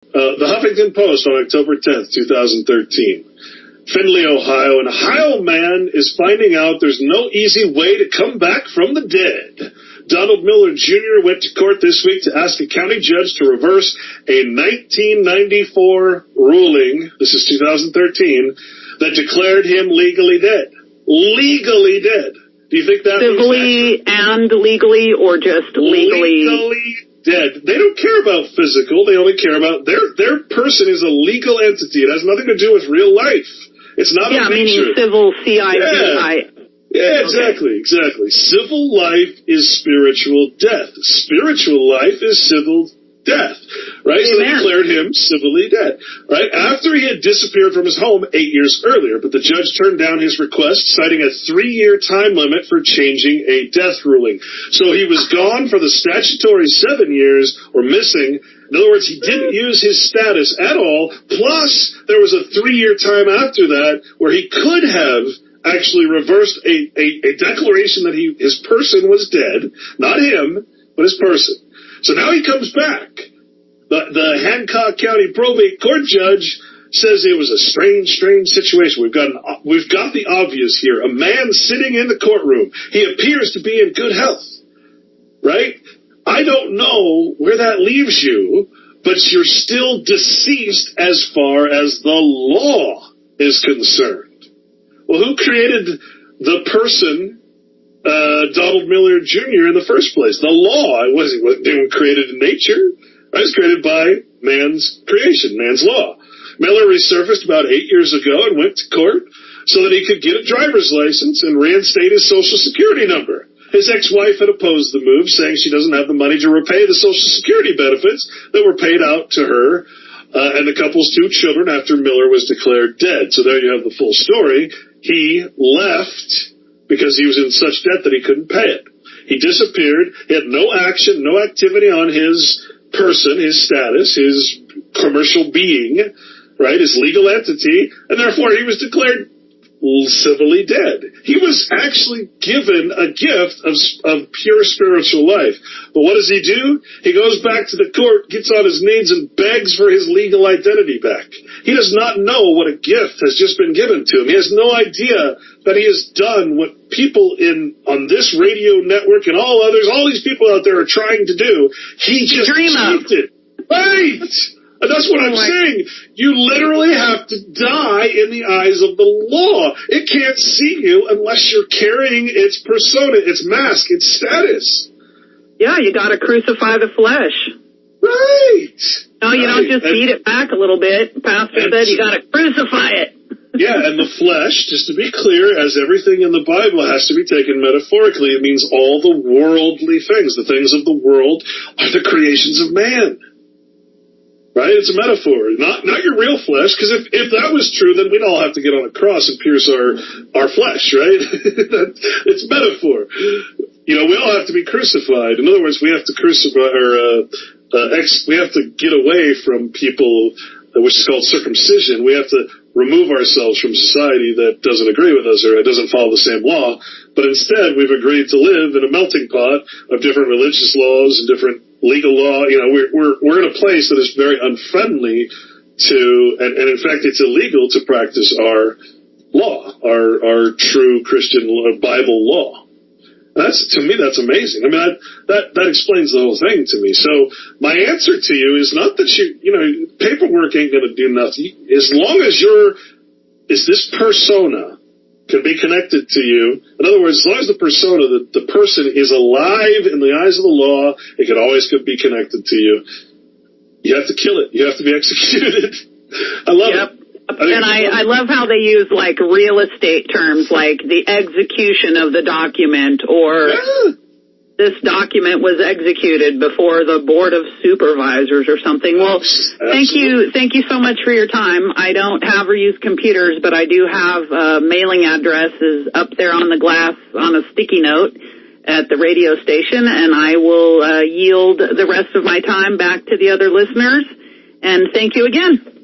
The Huffington Post on October 10th, 2013. Findlay, Ohio. An Ohio man is finding out there's no easy way to come back from the dead. Donald Miller Jr. went to court this week to ask a county judge to reverse a 1994 ruling, this is 2013, that declared him legally dead. Legally dead. Do you think that civilly and legally, or just legally? Legally dead. They don't care about physical. They only care about their person is a legal entity. It has nothing to do with real life. It's not a meaning civil, C-I-V-I. Yeah, exactly. Civil life is spiritual death. Spiritual life is civil death, right? Amen. So they declared him civilly dead, right? After he had disappeared from his home 8 years earlier, but the judge turned down his request, citing a 3-year time limit for changing a death ruling. So he was gone for the statutory 7 years, or missing. In other words, he didn't use his status at all, plus there was a 3-year time after that where he could have actually reversed a declaration that his person was dead, not him, but his person. So now he comes back. The Hancock County probate court judge says it was a strange situation. We've got the obvious here. A man sitting in the courtroom. He appears to be in good health, right? I don't know where that leaves you, but you're still deceased as far as the law is concerned. Well, who created the person, Donald Miller Jr. in the first place? The law. It wasn't created in nature. It was created by man's creation, man's law. Miller resurfaced about 8 years ago and went to court so that he could get a driver's license and reinstate his Social Security number. His ex-wife had opposed the move, saying she doesn't have the money to repay the Social Security benefits that were paid out to her and the couple's 2 children after Miller was declared dead. So there you have the full story. He left because he was in such debt that he couldn't pay it. He disappeared. He had no action, no activity on his person, his status, his commercial being, right, his legal entity, and therefore he was declared civilly dead. He was actually given a gift of pure spiritual life. But what does he do? He goes back to the court, gets on his knees, and begs for his legal identity back. He does not know what a gift has just been given to him. He has no idea that he has done what people on this radio network and all others, all these people out there are trying to do. He just achieved it. Right! And that's what I'm saying. You literally have to die in the eyes of the law. It can't see you unless you're carrying its persona, its mask, its status. Yeah, you got to crucify the flesh. Right. No, you don't just beat it back a little bit. Pastor said you got to crucify it. Yeah, and the flesh, just to be clear, as everything in the Bible has to be taken metaphorically, it means all the worldly things. The things of the world are the creations of man. Right? It's a metaphor, not your real flesh, because if that was true, then we'd all have to get on a cross and pierce our flesh, right? It's metaphor. You know, we all have to be crucified. In other words, we have to crucify, we have to get away from people, which is called circumcision. We have to remove ourselves from society that doesn't agree with us or doesn't follow the same law. But instead, we've agreed to live in a melting pot of different religious laws and different legal law. You know, we're in a place that is very unfriendly to, and in fact, it's illegal to practice our law, our true Christian Bible law. To me, that's amazing. I mean, that explains the whole thing to me. So my answer to you is not that paperwork ain't going to do nothing. As long as this persona can be connected to you. In other words, as long as the persona, the person is alive in the eyes of the law, it can always be connected to you. You have to kill it. You have to be executed. I love it. And I love how they use, like, real estate terms, like the execution of the document, or this document was executed before the Board of Supervisors or something. Well, thank you so much for your time. I don't have or use computers, but I do have mailing addresses up there on the glass on a sticky note at the radio station, and I will yield the rest of my time back to the other listeners. And thank you again.